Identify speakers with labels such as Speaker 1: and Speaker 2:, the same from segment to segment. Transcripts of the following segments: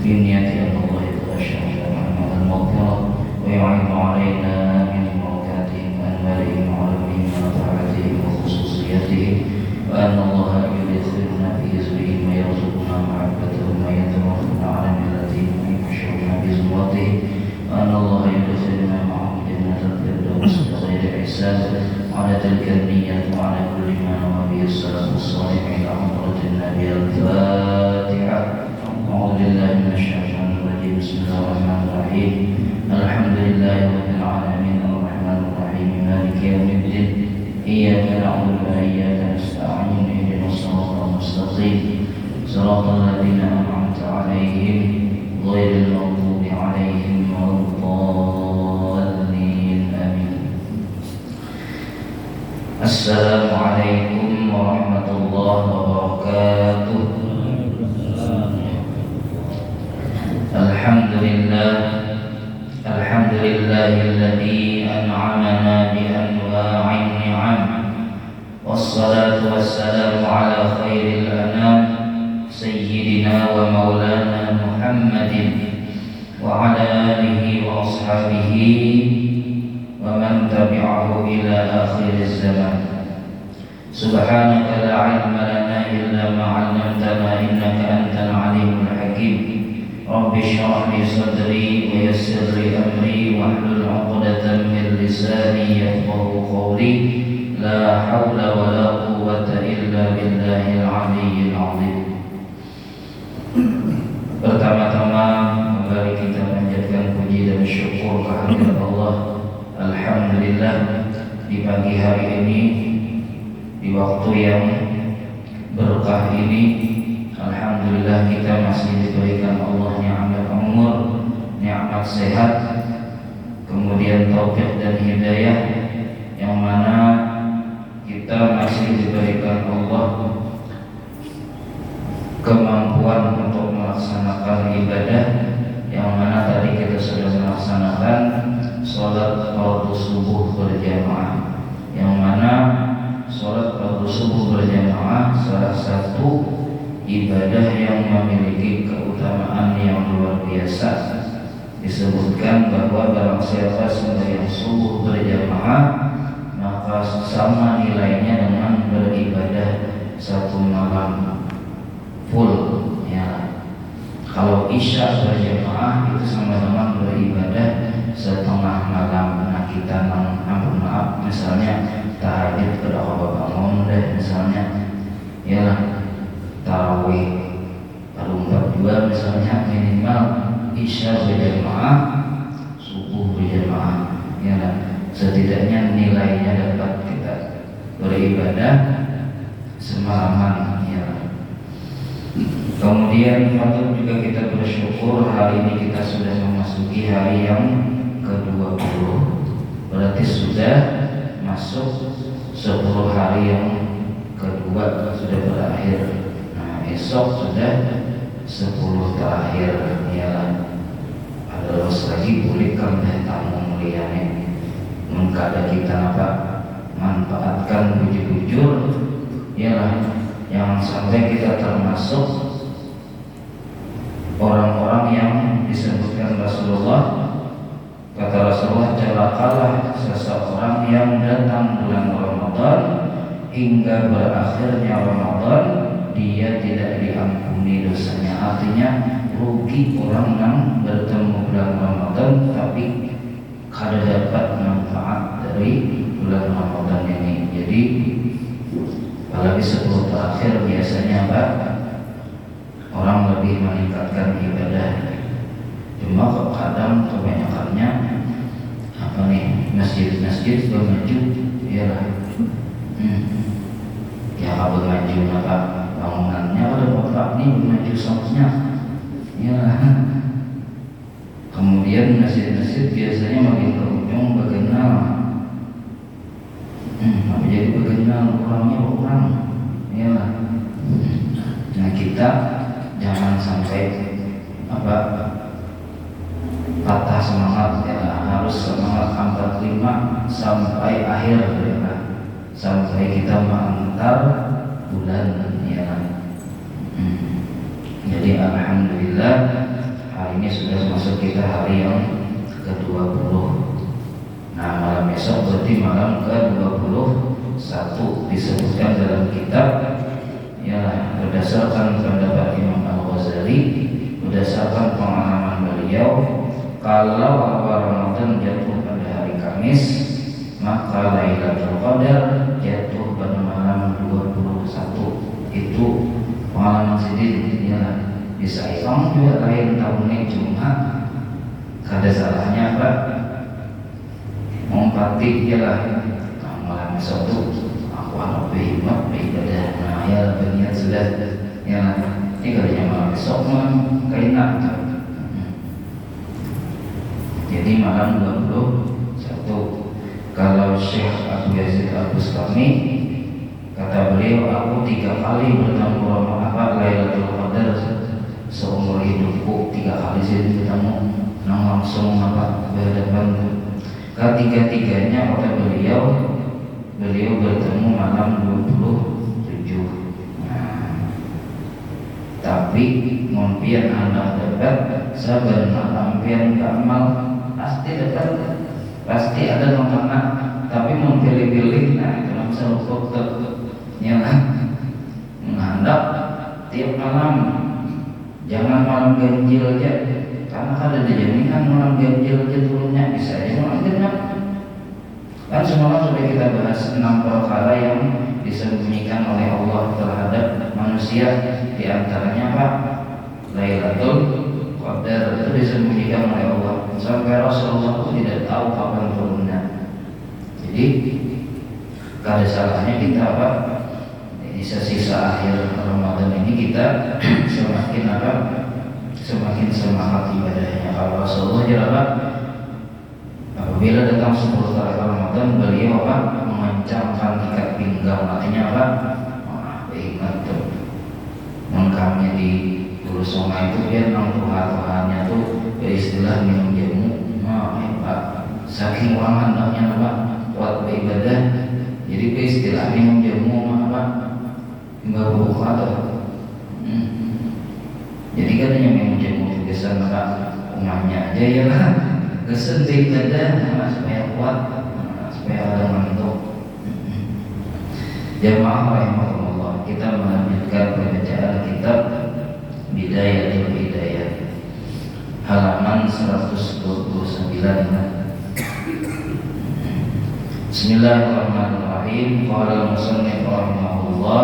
Speaker 1: بنية أن الله يتغشى على المغفرة ويعين علينا من بركاتهم وأنوارهم وعلمهم ونفعاتهم وخصوصياتهم، وأن الله يدخلنا في حزبهم ويرزقنا محبتهم ويتوفنا على ملتهم ويحشرنا بزمرتهم، وأن الله يدخلنا معهم جنة الفردوس بغير حساب. على تلك النية وعلى كل ما نوى به السلف الصالح إلى حضرة النبي. الفاتحة. أعوذ بالله من الشيطان الرجيم. بسم الله الرحمن الرحيم. الحمد لله رب العالمين الرحمن الرحيم مالك يوم الدين إياك نعبد وإياك نستعين اهدنا الصراط المستقيم صراط الذين أنعمت عليهم غير المغضوب عليهم ولا الضالين آمين. السلام عليكم ورحمة الله وبركاته. الحمد لله الذي أنعمنا بأنواع النعم، والصلاة والسلام على خير الأنام سيدنا ومولانا محمد وعلى آله وأصحابه ومن تبعه إلى آخر الزمان. سبحانك لا علم لنا إلا ما علمتنا إنك أنت العليم الحكيم. رب اشرح لي صدري ويسر لي أمري واحلل عقدة من لساني يفقهوا قولي. لا حول ولا قوة إلا بالله العلي العظيم. Pertama-tama mari kita panjatkan puji dan syukur kehadirat Allah. Alhamdulillah, di pagi hari ini, di waktu yang berkah ini, alhamdulillah kita masih diberikan Allah nikmat umur, nikmat sehat, kemudian taufik dan hidayah, yang mana kita masih diberikan Allah kemampuan untuk melaksanakan ibadah, yang mana tadi kita sudah melaksanakan sholat fardu subuh berjamaah, yang mana sholat fardu subuh berjamaah salah satu ibadah yang memiliki keutamaan yang luar biasa. Disebutkan bahwa barang siapa sembahyang subuh berjamaah maka sama nilainya dengan beribadah satu malam full ya. Kalau isya berjamaah itu sama dengan beribadah setengah malam. Nah kita maaf misalnya tahajud berapa bangun deh misalnya ya, tarawih baru 42 misalnya, minimal isya berjamaah, subuh berjamaah ya, setidaknya nilainya dapat kita beribadah semalaman ya. Kemudian patut juga kita bersyukur hari ini kita sudah memasuki hari yang ke-20, berarti sudah masuk 10 hari yang kedua sudah berakhir. Nah esok sudah 10 terakhir ya. Ada lagi pulihkan dan tamu mulianya mengkada kita apa manfaatkan bujur-bujur ya, yang sampai kita termasuk orang-orang yang disebutkan Rasulullah. Kata Rasulullah, celakalah seseorang yang datang bulan Ramadan hingga berakhirnya Ramadan dia tidak diampuni dosanya. Artinya rugi orang yang bertemu bulan Ramadan tapi kada dapat manfaat dari bulan Ramadan ini. Jadi apalagi 10 terakhir biasanya apa? Orang lebih meningkatkan ibadah. Cuma kadang kebanyakannya apa nih, masjid-masjid sudah maju ya lah. Ya kalau maju apa bangunannya ada bapak nih maju sosnya ya. Kemudian masjid-masjid biasanya makin ke ujung begenal. Apa jadi begenal orangnya orang ya lah. Nah kita jangan sampai apa patah semangat ya, harus semangat 45 sampai akhir ya, sampai kita mengantar bulan ya. Jadi alhamdulillah hari ini sudah masuk kita hari yang ke-20. Nah, malam besok berarti malam ke-21 disebutkan dalam kitab ya, berdasarkan pendapat Imam Al-Ghazali, berdasarkan pengalaman beliau, kalau awal Ramadan jatuh pada hari Kamis, maka Lailatul Qadar jatuh pada malam 21. Itu pengalaman sendiri ya. Bisa hilang juga lain tahun ini Jumat. Kada salahnya apa? Mempatik ya lah. Malam besok tuh aku anak berhikmat beribadah. Nah ya berniat sudah ya. Ini katanya malam besok malam kainak. Jadi malam 21. Kalau Syekh Abu Yazid Al-Bustami, kata beliau, aku 3 kali bertemu Lailatul Qadar seumur hidupku. 3 kali saya bertemu langsung berhadapan. Ketiga-tiganya kata beliau bertemu malam 27. Tapi mungkin anda dapat sabar malam pian kamal pasti dapat. Pasti ada nongkrong, tapi memilih-pilih. Nah, itu masalah faktor yang menghandap tiap malam. Jangan malam ganjil aja, karena ada jaminan malam ganjil aja turunnya bisa aja malam genap. Kan semalam sudah kita bahas 6 perkara yang disembunyikan oleh Allah terhadap manusia. Di antaranya apa? Lailatul Qadar itu disembunyikan oleh Allah. Sampai Rasulullah itu tidak tahu kapan turunnya. Jadi kada salahnya kita apa? Di sisa akhir Ramadan ini kita semakin semangat ibadahnya. Kalau Rasulullah apa? Apabila datang 10 hari Ramadan, beliau apa? Mengencangkan ikat pinggang. Artinya apa? Ingat tuh. Kami di Hulu Sungai itu dia tuhan-tuhannya tuh beristilah minum jamu. Saking orang hendaknya apa? Kuat beribadah. Jadi beristilah minum jamu apa? Enggak buka tuh. Jadi katanya minum jamu kesan apa? Umatnya aja ya lah. Kesan beribadah supaya kuat, supaya ada mantuk. Jamaah rahimahullah, kita melanjutkan pembacaan kitab Bidayatul Hidayah halaman 129. Bismillahirrahmanirrahim. Qala al-musannif rahimahullah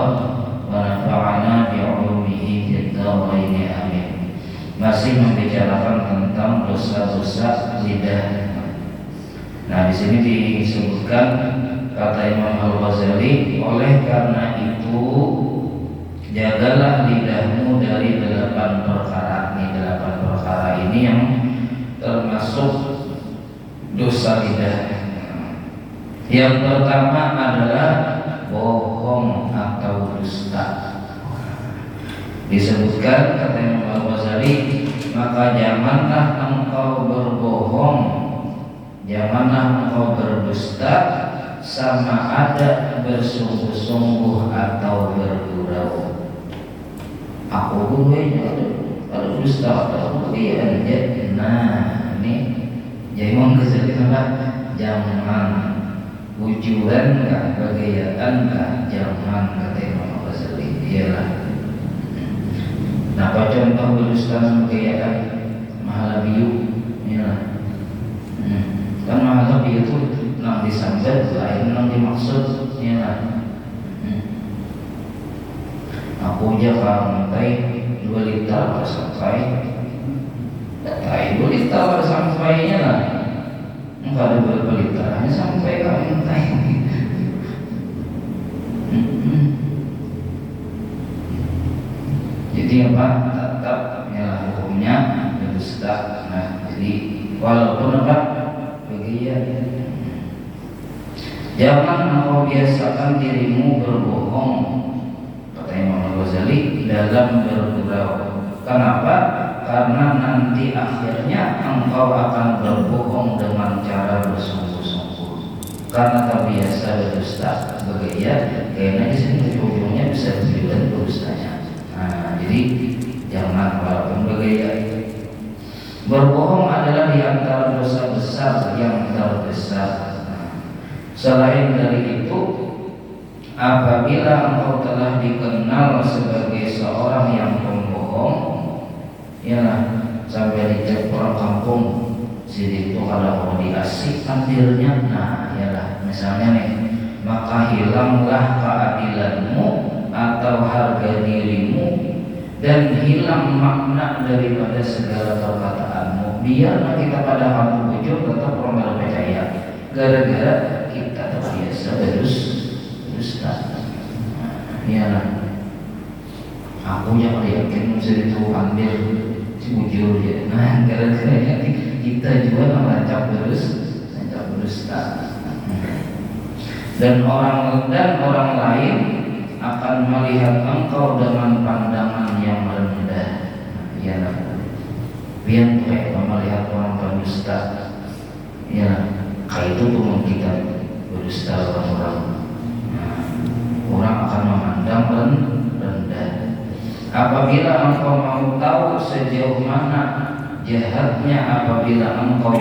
Speaker 1: wa nafa'ana bi'ulumihi fid dharain amin. Masih membicarakan tentang dosa-dosa lidah. Nah, di sini disebutkan kata Imam Al-Ghazali, oleh karena itu jagalah lidahmu dari 8 perkara. Ini 8 perkara ini yang termasuk dosa lidah. Yang pertama adalah bohong atau dusta. Disebutkan kata Imam Al-Ghazali, maka janganlah engkau berbohong, janganlah engkau berdusta, sama ada bersungguh-sungguh atau bergurau. Aku gue ada dusta atau dia aja. Nah ini jadi Imam Ghazali apa? Jangan bujuran nggak, bagayaan nggak, jangan kata Imam Ghazali. Iyalah. Nah, apa contoh berdusta bagayaan? Mahalabiyu, iyalah. Kan mahalabiyu itu nang disambat lain nang dimaksud ya. Aku aja kantai 2 liter sampai datai 2 liter sampainya lah. Enggak ada berapa liter, hanya sampai kantai. Jadi apa? Tetap ya hukumnya berdusta. Nah, jadi walaupun apa? Begitu. Jangan engkau biasakan dirimu berbohong, kata Imam Al-Ghazali, dalam bergurau. Kenapa? Karena nanti akhirnya engkau akan berbohong dengan cara bersungguh-sungguh. Karena tak biasa berdusta, bergaya, kayaknya di sini ujungnya bisa dibilang berdustanya. Nah, jadi jangan walaupun bergaya. Berbohong adalah di antara dosa besar yang terbesar. Selain dari itu, apabila engkau telah dikenal sebagai seorang yang pembohong, yalah, sampai dicek orang kampung sini itu kalau mau diasik ambilnya, nah yalah, misalnya nih, maka hilanglah keadilanmu atau harga dirimu dan hilang makna daripada segala perkataanmu. Biarlah kita pada kamu bujur tetap orang percaya, gara-gara kita terbiasa berdusta. Iyalah, aku yang yakin mesti itu ambil si bujur ya. Nah, gara-gara kita juga melacak berdusta. Dan orang lain akan melihat engkau dengan pandangan yang rendah. Iyalah, biar mereka melihat orang berdusta. Iyalah, kayak itu tuh kita berdusta orang. Orang akan memandang rendah. Apabila engkau mau tahu sejauh mana jahatnya apabila engkau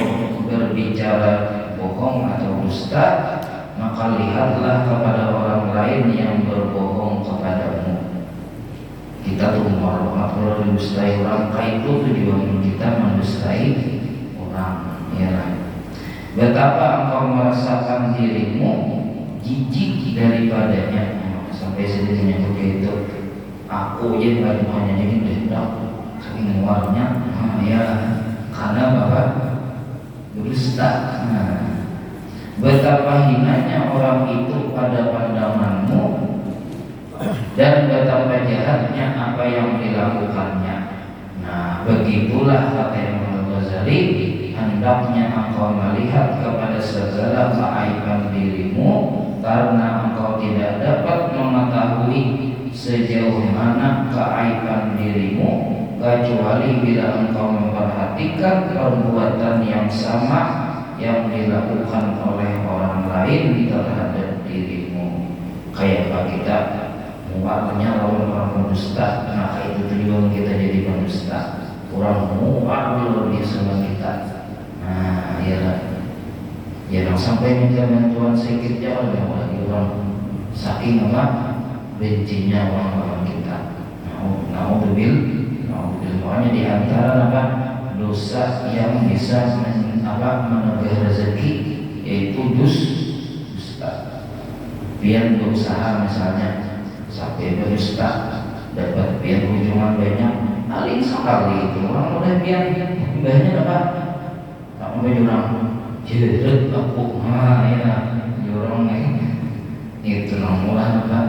Speaker 1: berbicara bohong atau dusta, maka lihatlah kepada orang lain yang berbohong kepadamu. Kita tuh mau kalau didustai orang, kayak itu tujuan kita mendustai orang. Ya, betapa engkau merasakan dirimu jijik daripadanya. Sampai sedihnya begitu, aku aja nggak hanya jadi hendak saking muarnya, ya karena bapak berdusta. Betapa hinanya orang itu pada pandanganmu dan betapa jahatnya apa yang dilakukannya. Nah, begitulah kata Imam Ghazali, hendaknya engkau melihat kepada segala keaiban dirimu, karena engkau tidak dapat mengetahui sejauh mana keaiban dirimu kecuali bila engkau memperhatikan perbuatan yang sama yang dilakukan oleh orang lain terhadap dirimu. Kayak apa kita muarnya lawan orang pendusta, maka itu tujuan kita jadi pendusta. Orang muar lebih sama kita. Nah, ya, jangan sampai minta bantuan sedikit jauh lagi orang saking apa bencinya orang kita. Makanya di antara apa dosa yang bisa menegah rezeki yaitu dusta. Biar berusaha misalnya sampai berdusta dapat biar ujungan banyak, paling sekali itu orang udah biar banyak apa tak mau jurang jerit aku, ya jurang itu namulah apa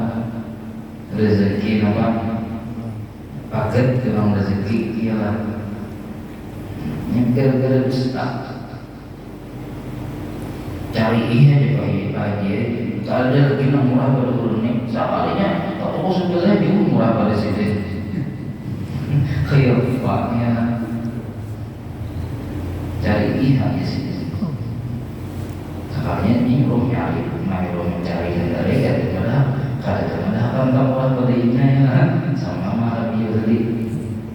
Speaker 1: rezeki apa paket kurang rezeki ialah yang gara-gara dusta. Cari iya deh pagi tak ada lagi yang murah pada bulan ini sekalinya tak tahu sebenarnya dia murah pada situ kayak paknya cari iya di sini sekalinya ini belum nyari mencari dari kadang-kadang akan murah pada ini ya sama marah dia tadi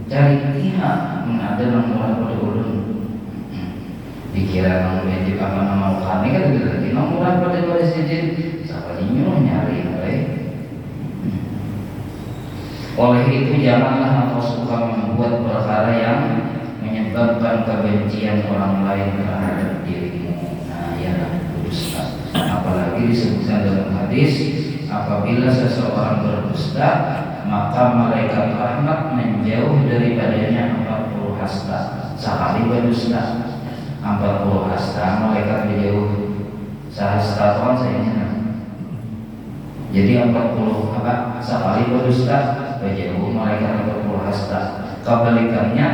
Speaker 1: cari iya ada yang murah pada bulan pikiran yang dipakai nama kami kan lagi murah pada situ sekalinya nyari oleh itu janganlah engkau suka membuat perkara yang menyebabkan kebencian orang lain terhadap dirimu. Nah, ya berdusta. Apalagi disebutkan dalam hadis, apabila seseorang berdusta, maka malaikat rahmat menjauh daripadanya 40 hasta. Sekali berdusta 40 hasta, malaikat menjauh. Sahasta tahun sayangnya. Jadi 40 apa? Sekali berdusta berjauh malaikat 40 hasta. Kebalikannya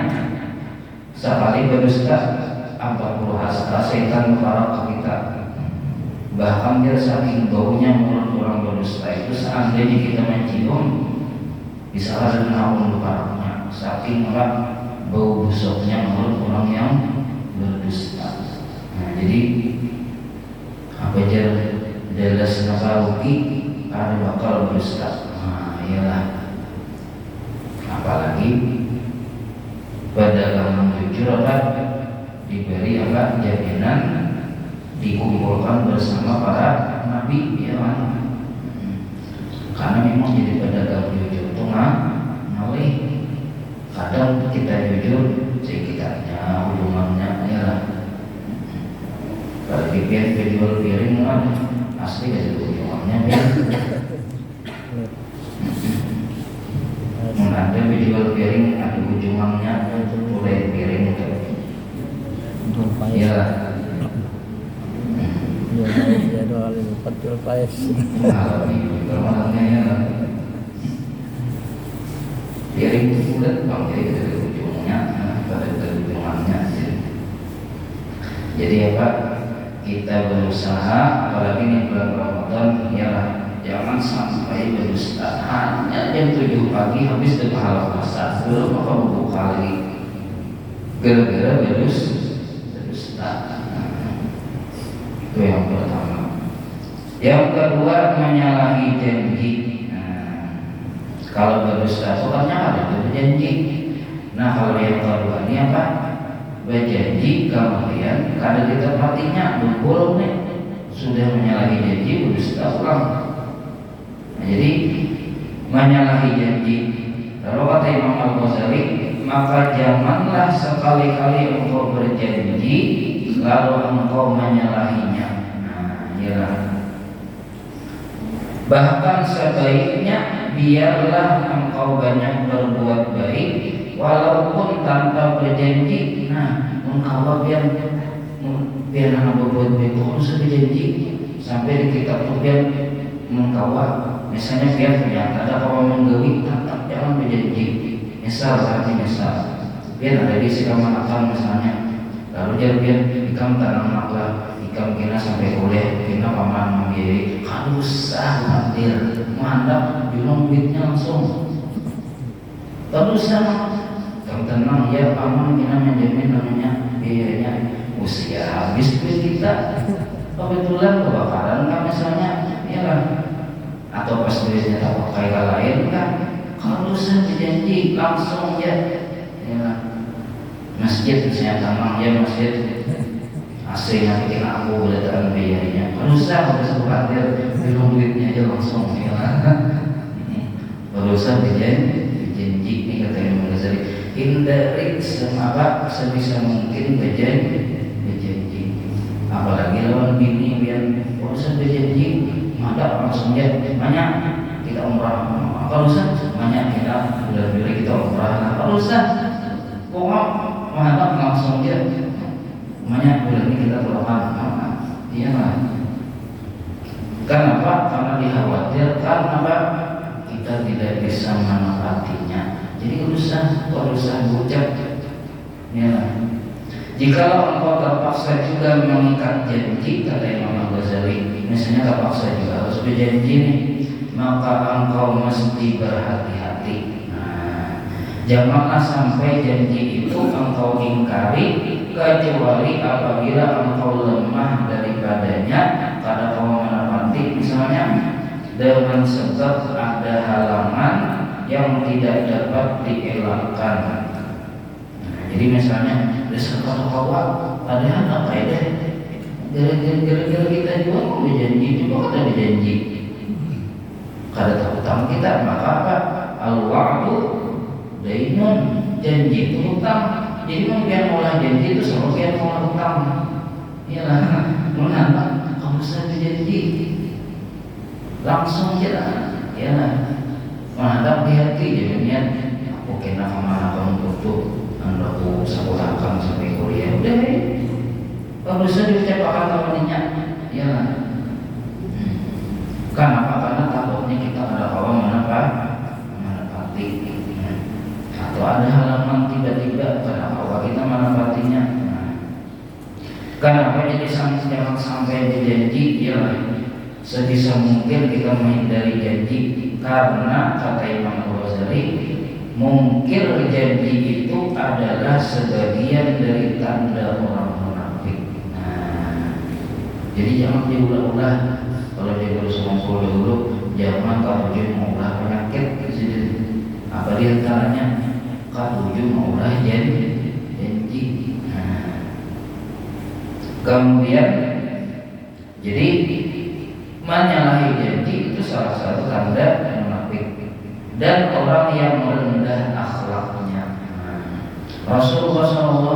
Speaker 1: sekali berdusta 40 hasta setan mengarah ke kita. Bahkan dia saking baunya mulut orang berdusta itu seandainya kita mencium bisa ada naun parahnya. Saking bau busuknya mulut orang yang berdusta. Nah, jadi apa aja jelas nasaruki ada bakal berdusta. Nah, iyalah apalagi pedagang jujur apa diberi apa jaminan dikumpulkan bersama para nabi ya kan. Karena memang jadi pedagang jujur itu malih. Kadang kita jujur sekitarnya hubungannya ya lah. Kalau dibiar jual piring kan asli gak ada hubungannya ya. Ada jual piring ada ujungannya boleh piring itu ya.
Speaker 2: Ya dua kali lipat jual paes.
Speaker 1: Kalau di permalannya ya piring itu bulat bang, jadi ada ujungnya pada ujungannya. Jadi apa kita berusaha apalagi ini bulan Ramadan ya jangan sampai berdusta hanya jam 7 pagi habis dari pahala puasa belum apa buku kali gara-gara berdusta. Itu yang pertama. Yang kedua menyalahi janji. Kalau berdusta soalnya ada berjanji. Nah kalau yang kedua ini apa? Berjanji kemudian kada ditepatinya berbulung nih sudah menyalahi janji berdusta ulang. Nah, jadi menyalahi janji. Kalau kata Imam Al-Ghazali, maka janganlah sekali-kali engkau berjanji lalu engkau menyalahinya. Nah, ya. Bahkan sebaiknya biarlah engkau banyak berbuat baik walaupun tanpa berjanji. Nah, engkau biar anak berbuat baik harus berjanji sampai di kitab itu biar mengkawal. Misalnya biar ternyata ada kawan menggawi tetap jangan berjanji. Misal biar ada di siraman akal misalnya, lalu dia biar ikam tanam maklah ikam kena sampai kuliah kena paman membiayai kalau usah mandir mandap julung duitnya langsung kalau usah kamu tenang ya paman kena menjamin namanya biayanya usia habis duit kita kebetulan kebakaran kan misalnya ya kan atau pas duitnya tak pakai ke lain kan kalau usah dijanji langsung ya masjid misalnya tamang ya masjid AC-nya bikin aku boleh terang biayanya kalau usah khawatir belum duitnya aja langsung ya kalau usah dijanji ini kata Imam Ghazali hindari sebisa mungkin berjanji apalagi lawan bini biar kalau usah berjanji mada langsung ya banyak kita umrah kalau usah banyak kita bila kita umrah kalau usah pokok mada langsung ya banyak bulan ini kita keluarkan iya kan kenapa? Karena dikhawatirkan apa? Kita tidak bisa menepatinya jadi urusan bujak ya jikalau engkau terpaksa juga mengikat janji kata Imam Ghazali misalnya terpaksa juga harus berjanji nih maka engkau mesti berhati-hati. Janganlah sampai janji itu engkau ingkari kecuali apabila engkau lemah daripadanya karena kau menepati misalnya dengan sebab ada halangan yang tidak dapat dielakkan. Jadi misalnya disebut bahwa padahal apa ya gara-gara kita juga mau berjanji juga ada berjanji kada tahu utang kita maka apa al-wa'du dainun janji itu hutang. Jadi mungkin olah janji itu sama kayak olah hutang. Iyalah, mengapa kamu bisa berjanji langsung aja, iyalah. Menghadap di hati jadi niat. Aku kena kemana kamu butuh, anda aku sekolahkan sampai kuliah. Udah, kamu bisa diucapkan namanya, iyalah. Kenapa? Karena takutnya kita ada kawan menepati. Atau ada halaman tiba-tiba karena bahwa kita menepatinya. Kenapa jadi jangan sampai berjanji ya sebisa mungkin kita menghindari janji karena kata Imam Al-Ghazali mungkir janji itu adalah sebagian dari tanda orang munafik. Jadi jangan diulah-ulah kalau dia berusaha dulu jangan kamu mengulah penyakit apa diantaranya Kak tujuh maulah janji Nah, kemudian jadi menyalahi janji itu salah satu tanda munafik dan orang yang merendah akhlaknya. Rasulullah SAW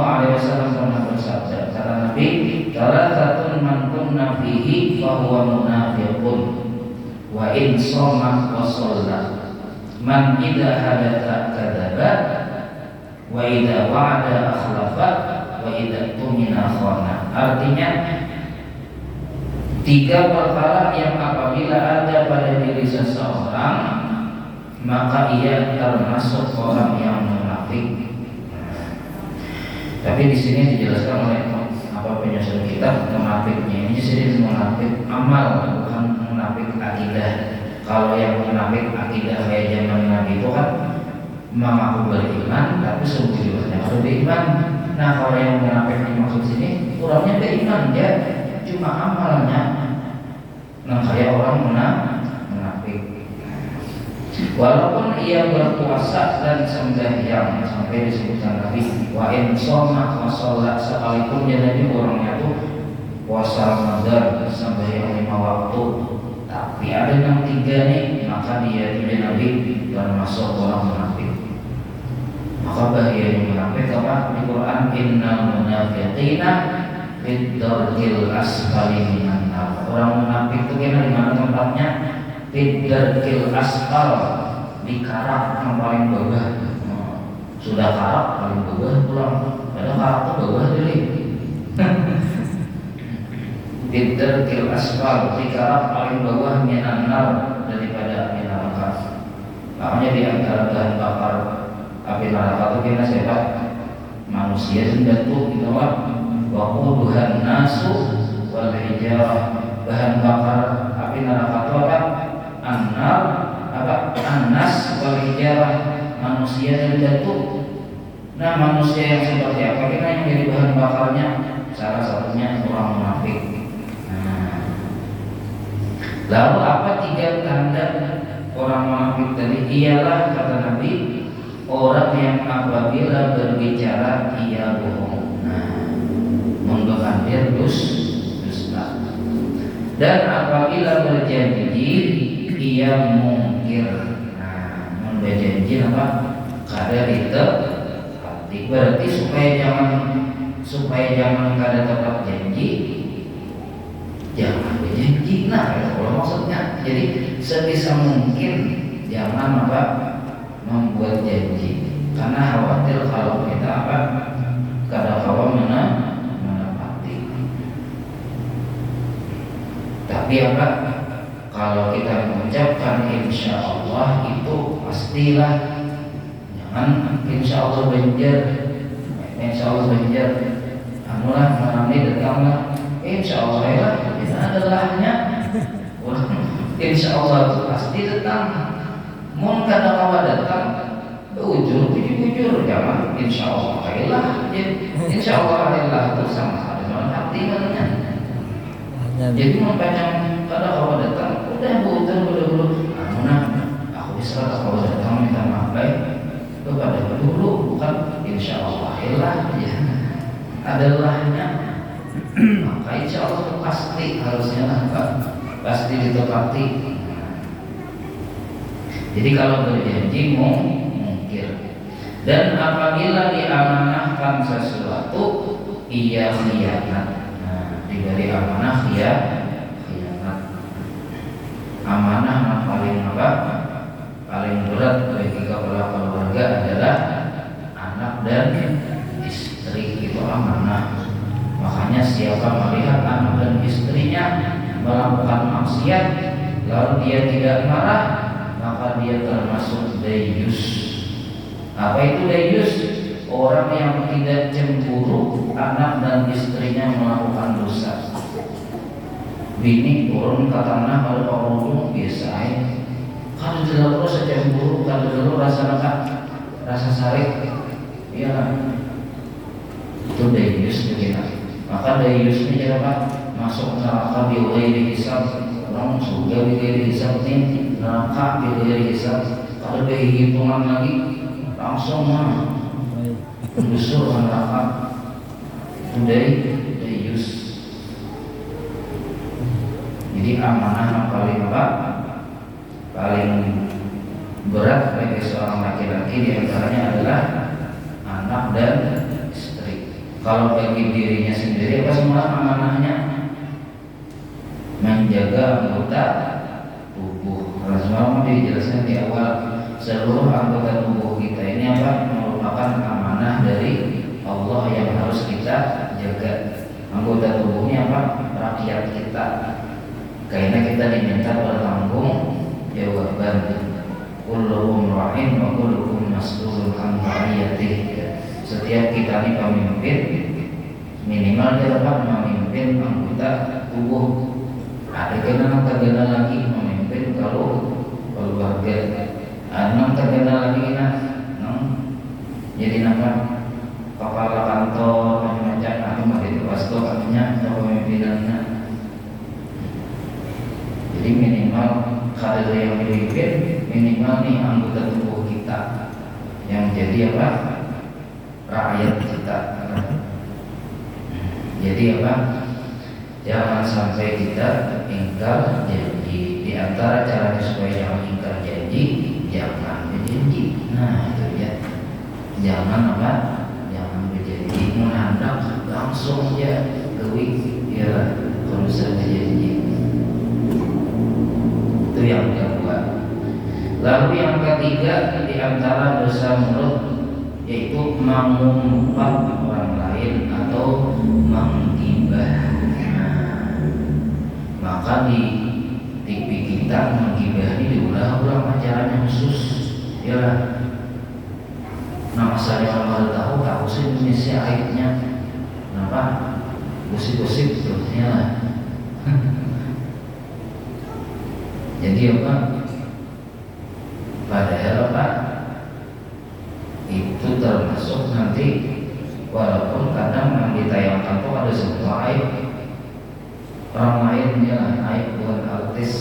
Speaker 1: pernah bersabda, kata Nabi, "Thalathatun man kunna fihi fahuwa munafiqun wa in shoma wa shalla man idza hadatha kadzaba wa idza wa'ada akhlafa wa idza tumina khana." Artinya, tiga perkara yang apabila ada pada diri seseorang maka ia termasuk orang yang munafik. Tapi di sini dijelaskan oleh penyusun kitab munafiknya ini sendiri munafik amal, bukan munafik akidah. Kalau yang munafik akidah kayak zaman Nabi itu kan mengaku beriman tapi sejujurnya harus beriman. Nah, kalau yang munafik dimaksud sini kurangnya beriman, dia cuma amalnya. Nah, kayak orang munafik. Walaupun ia berpuasa dan sembahyang, sampai disebutkan Nabi, wa in shoma wa shalla, sekalipun jadi orangnya tuh puasa Ramadan, sembahyang 5 waktu, tapi ada yang 3 nih, maka dia tidak Nabi termasuk orang munafik. Maka bahayanya munafik apa? Di Quran, innal munafiqina fid darkil asfali minan nar. Orang munafik itu kena di mana tempatnya? Darkil asfal, di karak yang paling bawah. Sudah karak paling bawah pulang, padahal karak itu bawah dulu. Darkil asfal, di karak paling bawah minan nar, daripada api neraka. Makanya di antara bahan bakar api neraka itu kena siapa? Manusia sudah tuh gitu kan. Waquduhan nasu wal hijarah. Bahan bakar api neraka itu apa? An-nar, apa? An-nas wal hijarah, manusia dan batu. Nah, manusia yang seperti apa kita yang jadi bahan bakarnya? Salah satunya orang munafik. Nah, lalu apa 3 tanda orang munafik tadi? Ialah kata Nabi, orang yang apabila berbicara ia bohong. Nah, menggandir dusta. Dan apabila berjanji ia mungkir. Nah, berjanji apa? Kada ditepati. Berarti supaya jangan kada tetap janji, jangan berjanji. Nah, kalau maksudnya, jadi sebisa mungkin jangan apa? Membuat janji. Karena khawatir kalau kita apa? Kada kawan menepati. Tapi apa? Kalau kita mengucapkan insya Allah itu pastilah, jangan insya Allah banjir, anulah mengambil datanglah, insya Allah ya, tidak ada lahnya. Insya Allah itu pasti datang. Mun kada kawa datang, bujur, jangan insya Allah lah. Insya Allah itu sama dengan hati katanya. Jadi mun kada kawa datang, udah dulu. Aku bisa kalau datang minta maaf baik kepada dulu, bukan insya Allah ya. Adalahnya, maka insya Allah pasti harusnya pasti ditepati. Jadi kalau berjanji mungkir. Dan apabila diamanahkan sesuatu ia khianat. Nah, diberi amanah khianat. Amanah paling paling berat bagi kepala keluarga adalah anak dan istri, itu amanah. Makanya siapa melihat anak dan istrinya melakukan maksiat lalu dia tidak marah, maka dia termasuk dayus. Apa itu dayus? Orang yang tidak cemburu anak dan istrinya melakukan dosa. Bini turun ke tanah kalau orang biasa aja. Kalau dulu rasa cemburu, kalau dulu rasa sarik, iya itu dayus begitu. Maka dayus ini apa? Masuk neraka biwiri hisab, orang surga biwiri hisab ini, neraka biwiri hisab. Kalau berhitungan lagi langsung menggusur neraka. Udayus. Jadi amanah yang paling paling berat bagi seorang laki-laki diantaranya adalah anak dan istri. Kalau bagi dirinya sendiri apa semua amanahnya? Menjaga anggota tubuh. Karena semua dijelaskan di awal, seluruh anggota tubuh kita ini apa? Merupakan amanah dari Allah yang harus kita jaga. Anggota tubuhnya apa? Rakyat kita. Karena kita diminta bertanggung jawaban. Kullukum ra'in wa kullukum mas'ulun an ra'iyatihi. Setiap kita ini pemimpin, minimal dia dapat memimpin anggota tubuh. Ada kena terkena lagi memimpin kalau keluarga. Ada terkena lagi jadi nama kepala kantor macam-macam atau itu pasto artinya pemimpinannya. Jadi minimal kader yang dipimpin, minimal nih anggota tubuh kita yang jadi apa? Rakyat kita. Jadi apa? Jangan sampai kita ingkar janji. Di antara cara supaya jangan ingkar janji, jangan berjanji. Nah itu ya. Jangan apa? Jangan berjanji. Menghadap langsung ya kewik ya kalau sudah berjanji. Itu yang kedua. Lalu yang ketiga di antara dosa mulut yaitu mengumpat orang lain atau menggibah. Maka di TV kita menggibah ini diulang-ulang acaranya khusus. Ya, nama saya kalau tahu sih Indonesia aibnya. Kenapa? Gosip-gosip terusnya. Jadi apa? Padahal apa? Itu termasuk nanti walaupun kadang yang ditayangkan itu ada semua aib orang lain ya aib bukan artis,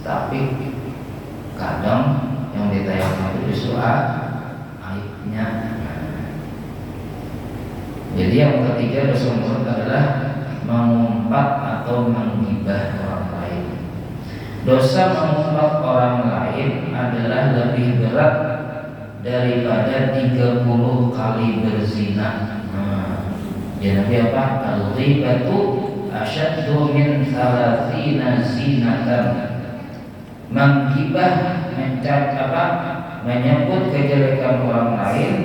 Speaker 1: tapi kadang yang ditayangkan itu justru aibnya. Jadi yang ketiga dosa mulut adalah mengumpat atau menggibah orang lain. Dosa mengumpat orang lain adalah lebih berat daripada 30 kali berzina. Jadi apa? Al-ghibatu asyaddu min 30 zinatan. Menggibah, menyebut kejelekan orang lain,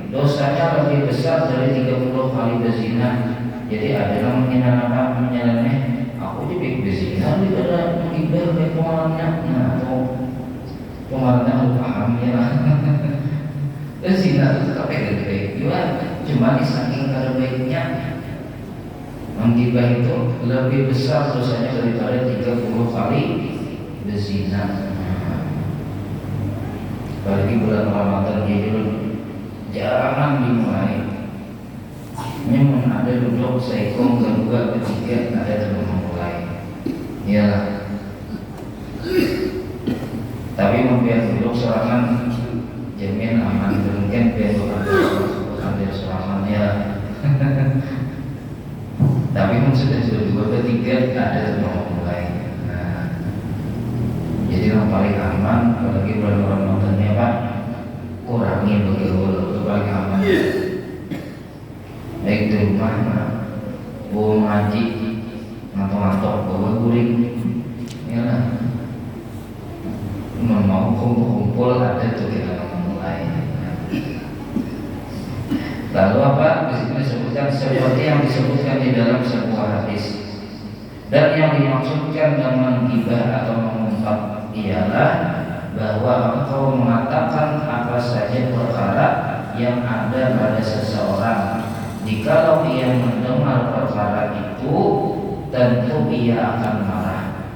Speaker 1: dosanya lebih besar dari 30 kali berzina. Jadi ada yang menyeleneh, aku jadi berzina daripada menggibah oleh pengaruhnya. Nah, atau pengaruhnya aku paham ya. Zina itu tetap baik juga, cuma saking kada baiknya menggibah itu lebih besar dosanya daripada 30 kali berzina. Apalagi bulan Ramadan ini jangan dimulai. Ini ada duduk seikong kedua ketiga ada terus memulai. Iyalah. Tapi membiar duduk serangan jamin aman mungkin biar bukan serangan ya. Tapi sudah dua ketiga ada terus memulai. Nah, jadi yang paling aman apalagi bulan Ramadan ini apa? Kurangi bergaul itu paling aman. Baik di rumah, bawa ngaji, ngantok-ngantok, bawa guring, ya lah. Mau kumpul ada tuh kita mulai. Lalu apa? Di sini disebutkan seperti yang disebutkan di dalam sebuah hadis. Dan yang dimaksudkan dengan ghibah atau mengungkap ialah bahwa engkau mengatakan apa saja perkara yang ada pada seseorang. Jikalau ia mendengar perkara itu, tentu ia akan marah.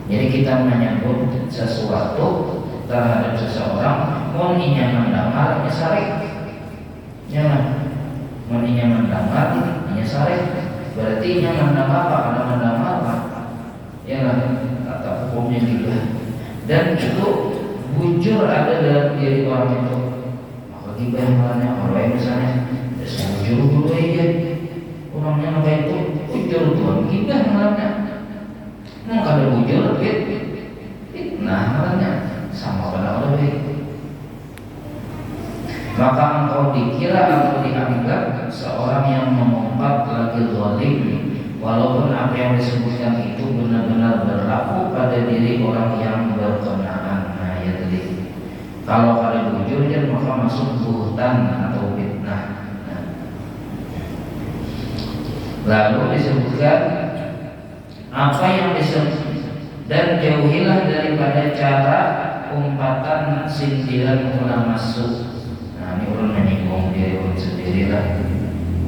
Speaker 1: Jadi kita menyebut sesuatu terhadap seseorang, moninya mendengar, ia sarik. Jangan, moninya mendengar, ia sarik. Berarti ia mendengar apa? Ada mendengar apa? Ya kan? Kata hukumnya juga. Dan itu bujur ada dalam diri orang itu. Maka ghibah yang mana? Orang misalnya bujur dulu aja, orangnya apa itu bujur tuan kita malamnya nggak ada bujur fitnah malamnya sama pada orang baik. Maka engkau dikira atau dianggap seorang yang mengumpat lagi zalim, walaupun apa yang disebutkan itu benar-benar berlaku pada diri orang yang berkenaan. Nah ya tadi, kalau ada bujur dia maka masuk buhtan atau fitnah. Nah. Lalu disebutkan apa yang disebut dan jauhilah daripada cara umpatan sindiran ulama masuk. Nah ini orang menyinggung diri orang sendiri lah.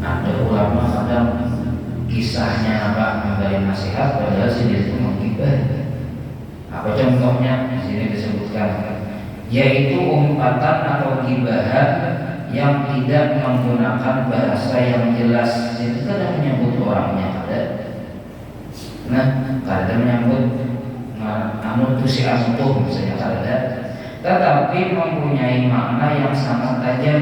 Speaker 1: Ada ulama kadang kisahnya apa memberi nasihat padahal sendiri itu menggibah. Apa contohnya? Di sini disebutkan yaitu umpatan atau gibahan yang tidak menggunakan bahasa yang jelas. Jadi kadang menyebut orangnya ada. Nah kadang menyebut namun itu si antum misalnya ada, tetapi mempunyai makna yang sangat tajam.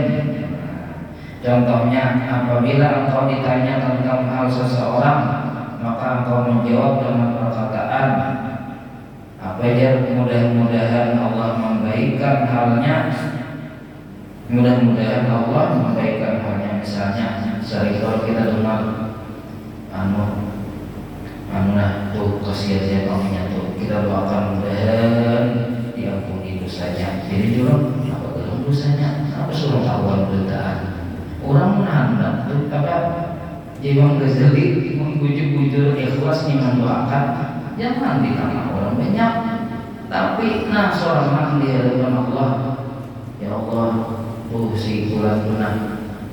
Speaker 1: Contohnya, apabila engkau ditanya tentang hal seseorang, maka engkau menjawab dengan perkataan apa dia, mudah-mudahan Allah membaikkan halnya, mudah-mudahan Allah membaikkan halnya. Misalnya, sering kalau kita dengar nah tuh kasihan kaminya tuh kita doakan mudah-mudahan diampuni dosanya. Jadi juga apa dalam dosanya? Apa suruh kawan beritaan? Orang menahan tuh apa? Imam Ghazali mengujuk-ujuk ikhlas nih mendoakan jangan ditanya orang banyak, tapi nah seorang di hadapan Allah, ya Allah tuh si bulan punah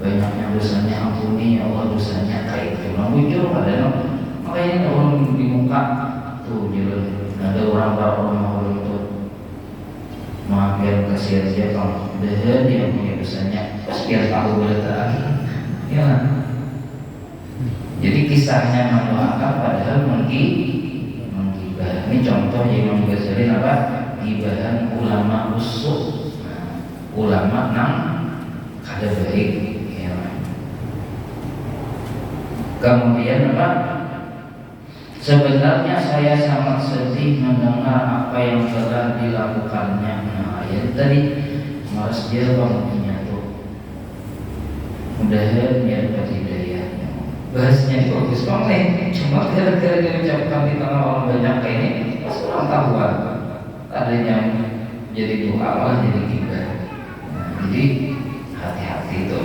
Speaker 1: banyaknya dosanya ampuni ya Allah dosanya kayak itu. Mengujuk ada makanya orang di muka tuh jalan ada orang tuh maafkan kasihan siapa deh dia punya dosanya sekian tahu beritaan ya. Jadi kisahnya mendoakan padahal menggibah. Ini contoh yang Imam Ghazali apa? Gibahan ulama usuk, ulama nang kada baik ya. Kemudian apa? Sebenarnya saya sangat sedih mendengar apa yang telah dilakukannya. Nah ayat tadi malas dia bangunnya tuh. Mudah-mudahan ya dapat hidayah. Bahasnya itu bagus banget. Cuma gara-gara diucapkan di tengah orang banyak kayak ini, pas orang tahuan ada yang jadi doa malah jadi gibah. Nah, jadi hati-hati itu.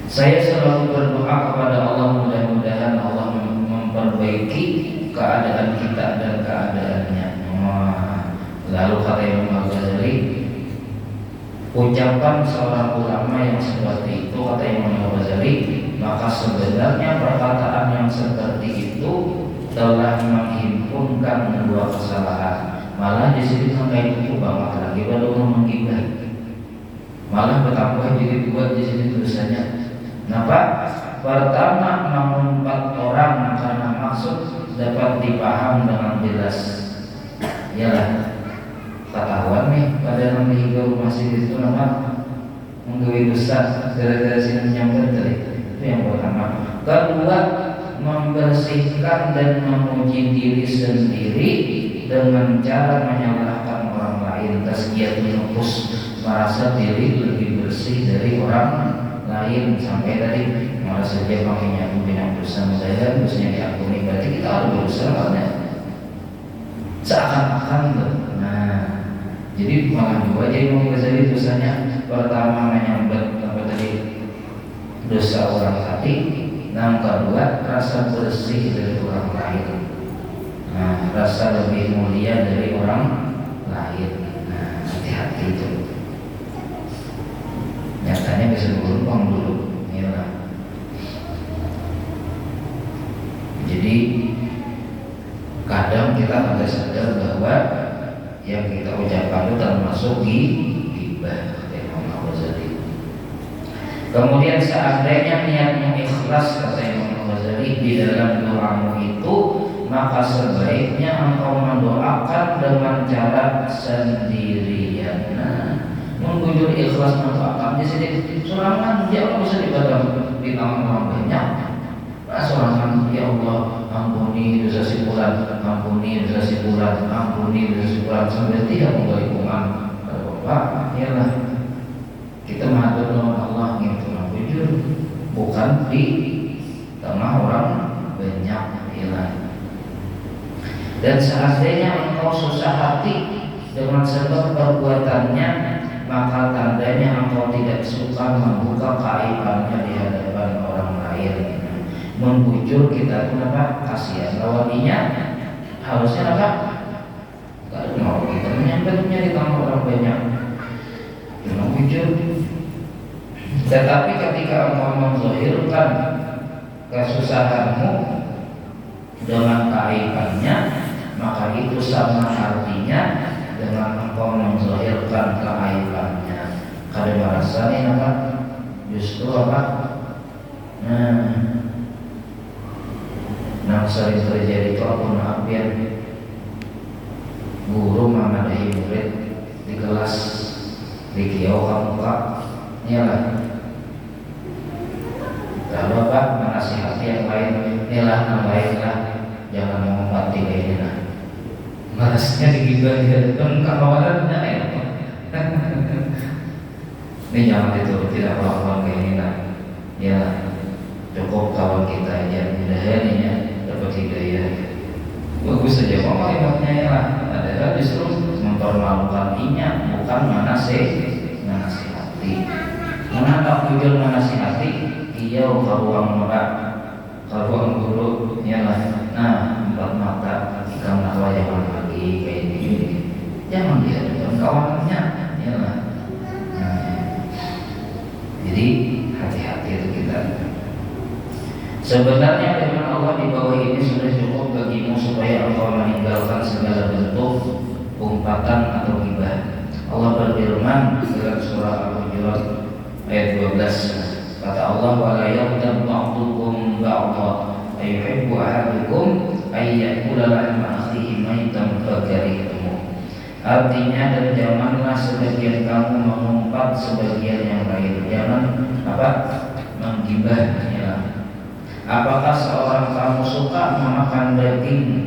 Speaker 1: Saya selalu berdoa kepada Allah mudah-mudahan Allah memperbaiki keadaan kita dan keadaannya. Lalu kata Imam Ghazali, ucapan seorang ulama yang seperti itu kata Imam Ghazali, maka sebenarnya perkataan yang seperti itu telah menghimpunkan dua kesalahan. Malah di sini sampai itu banget lagi pada orang menggibah. Malah bertambah jadi dua di sini tulisannya. Kenapa? Pertama, mengumpat orang karena maksud dapat dipaham dengan jelas. Yalah, ketahuan nih pada nanti hidup masih itu nama menggawe dosa gara-gara sini nyamper tadi. Itu yang pertama. Kedua, membersihkan dan memuji diri sendiri dengan cara menyalahkan orang lain. Tazkiyatun nufus, merasa diri lebih bersih dari orang lain. Sampai tadi merasa dia makanya punya dosa saya, dosanya diampuni, berarti kita harus berusaha karena seakan-akan tuh. Nah, jadi malah dua aja yang Ghazali dosanya. Pertama menyambat apa tadi dosa orang tadi, yang kedua rasa bersih dari orang lain. Nah, rasa lebih mulia dari orang lain. Nah, hati-hati itu. Nyatanya bisa berulang dulu, ya. Jadi kadang kita harus sadar bahwa yang kita ucapkan itu termasuk ghibah. Kemudian seandainya niatmu ikhlas kata Imam Ghazali di dalam doamu itu, maka sebaiknya engkau mendoakan dengan cara sendirian. Nah, Mengunjur ikhlas manfaatkan di sini sorangan ya Allah bisa dibaca di tangan orang banyak. Sorangan ya Allah ampuni dosa si fulan, ampuni dosa si fulan, ampuni dosa si fulan sampai tidak menggalikungan. Bapak, iyalah kita menghadap dengan Allah gitu mengunjur bukan di tengah orang banyak, iyalah. Dan seandainya engkau susah hati dengan sebab perbuatannya, maka tandanya engkau tidak suka membuka keaibannya di hadapan orang lain. Membujur kita itu apa? Kasihan lawannya. Harusnya apa? Kalau mau kita menyampaikannya di tangan orang banyak, membujur. Tetapi ketika engkau menzahirkan kesusahanmu dengan keaibannya, maka itu sama artinya dengan engkau menzahirkan keaibannya. Kada merasa ini apa? Justru apa? Sering terjadi itu apa? Hampir guru memadahi murid di kelas di kiau kamu kak, iyalah. Lalu apa? Menasihati yang lain, inilah yang lain lah, jangan mengobati ini lah. Malasnya digibah di hadapan kawanannya ya. Ini jangan dituruti tidak melakukan keinginan. Ya cukup kawan kita aja mudah-mudahan ya dapat hidayah. Bagus saja kalimatnya ya lah. Adalah justru mempermalukan inya, bukan menasihati. Menatap bujur menasihati, dia karuang norak, karuang guru, ya lah. Nah, empat mata kamu jangan lagi kayak gini. Jangan dia dengan kawanannya, ya lah. Jadi hati-hati itu kita. Sebenarnya firman Allah di bawah ini sudah cukup bagimu supaya engkau meninggalkan segala bentuk umpatan atau ghibah. Allah berfirman dalam surah Al-Hujurat ayat 12. Kata Allah, wala yaqtab ba'dukum ba'dha ayuhibbu ahadukum ayyakula lahma akhihi maitan fakarihtum. Artinya, dan janganlah sebagian kamu mengumpat sebagian yang lain. Jangan apa? Menggibah. Ya. Apakah seorang kamu suka memakan daging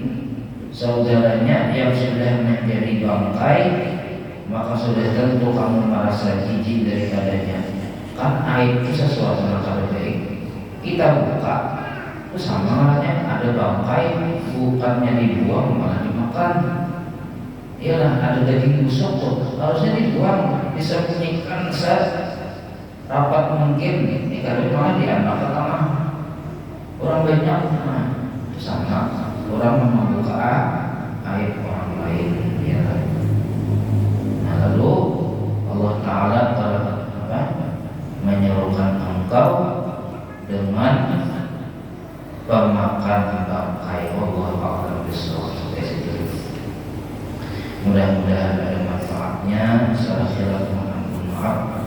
Speaker 1: saudaranya yang sudah menjadi bangkai, maka sudah tentu kamu merasa jijik daripadanya. Kan aib itu sesuatu yang kada baik. Kita buka, itu sama halnya ada bangkai, bukannya dibuang malah dimakan. Iyalah, ada daging busuk tuh, harusnya dibuang, disembunyikan serapat mungkin. Ini kada malah dianak ke tengah. Orang banyak, itu sama. Orang membuka aib orang lain. Ya. Nah, lalu Allah Ta'ala menyerukan engkau dengan pemakan bangkai. Allah Ta'ala bisawab. Sampai situ. Mudah-mudahan ada manfaatnya. Salah silap mohon maaf.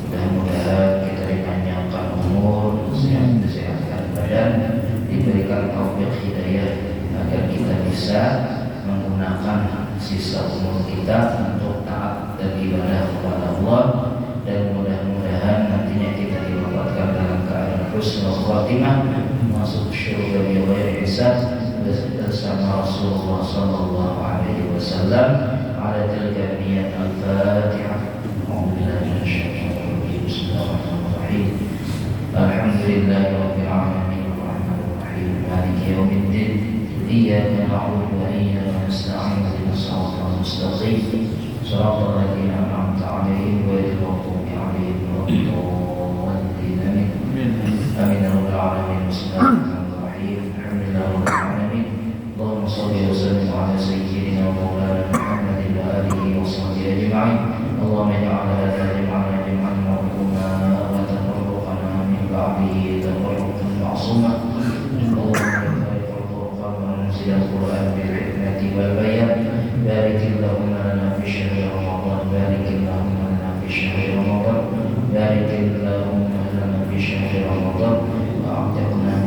Speaker 1: Mudah-mudahan kita dipanjangkan umur, disehatkan badan, diberikan taufik hidayah agar kita bisa menggunakan sisa umur kita untuk taat dan ibadah kepada Allah, dan mudah-mudahan nantinya kita diwafatkan dalam keadaan husnul khatimah, masuk syurga bi ghairi hisab bersama Rasulullah sallallahu alaihi wasallam. Ala tilka niyat al-Fatihah. Bismillahirrahmanirrahim. Alhamdulillahi rabbil alamin arrahmanir rahim maliki yaumiddin iyyaka na'budu wa iyyaka nasta'in ihdinas siratal mustaqim siratal ladzina an'amta 'alaihim ghairil maghdubi 'alaihim waladdallin. Amin ya rabbal alamin. Bismillahirrahmanirrahim. Alhamdulillahi rabbil alamin. Allahumma shalli wa sallim 'ala sayyidina wa maulana Muhammadin wa alihi wa sahbihi ajma'in. Allahumma ij'al hadha jam'ana jam'an marhuma wa tafarraqana min ba'dihi tafarruqan ma'suma. Allahumma barik al-Qur'an wa anzil al-Qur'an bil hikmati wal bayan. Barik Allahumma lana fi syahri Ramadan. Barik Allahumma lana fi syahri Ramadan. Barik Allahumma lana fi syahri Ramadan. Wa a'tiqna